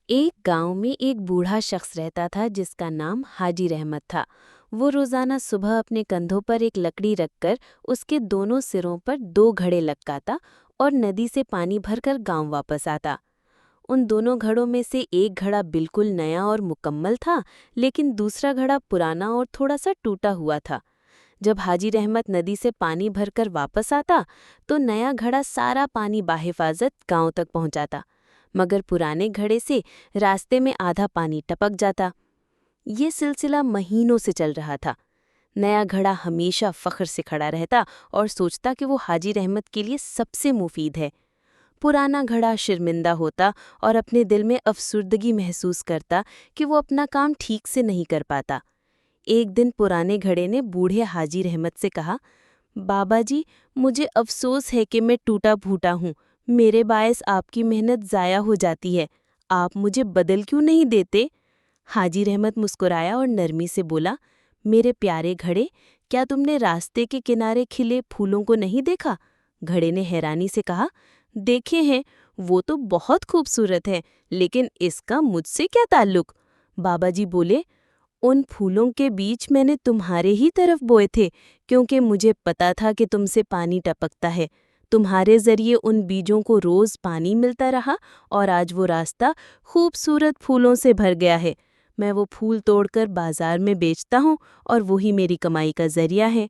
ایک गांव में एक बूढ़ा शख्स रहता था जिसका नाम हाजी रहमत था। वो रोजाना सुबह अपने कंधों पर एक लकड़ी रखकर उसके दोनों सिरों पर दो घड़े लटकाता और नदी से पानी भरकर गांव वापस आता। उन दोनों घड़ों में से एक घड़ा बिल्कुल नया और मुकम्मल था, लेकिन दूसरा घड़ा पुराना और थोड़ा सा टूटा हुआ था। जब हाजी रहमत नदी से पानी भरकर वापस आता तो नया घड़ा सारा पानी बाहिफाजत गांव तक पहुंचाता, मगर पुराने घड़े से रास्ते में आधा पानी टपक जाता। ये सिलसिला महीनों से चल रहा था। नया घड़ा हमेशा फख्र से खड़ा रहता और सोचता कि वो हाजी रहमत के लिए सबसे मुफीद है। पुराना घड़ा शर्मिंदा होता और अपने दिल में अफसुर्दगी महसूस करता कि वो अपना काम ठीक से नहीं कर पाता। एक दिन पुराने घड़े ने बूढ़े हाजी रहमत से कहा, बाबा जी, मुझे अफसोस है कि मैं टूटा फूटा हूँ। मेरे बायस आपकी मेहनत ज़ाया हो जाती है। आप मुझे बदल क्यों नहीं देते? हाजी रहमत मुस्कुराया और नरमी से बोला, मेरे प्यारे घड़े, क्या तुमने रास्ते के किनारे खिले फूलों को नहीं देखा? घड़े ने हैरानी से कहा, देखे हैं, वो तो बहुत खूबसूरत है, लेकिन इसका मुझसे क्या ताल्लुक? बाबा जी बोले, उन फूलों के बीज मैंने तुम्हारे ही तरफ बोए थे, क्योंकि मुझे पता था कि तुमसे पानी टपकता है। तुम्हारे जरिए उन बीजों को रोज पानी मिलता रहा और आज वो रास्ता खूबसूरत फूलों से भर गया है। मैं वो फूल तोड़कर बाजार में बेचता हूँ और वही मेरी कमाई का जरिया है।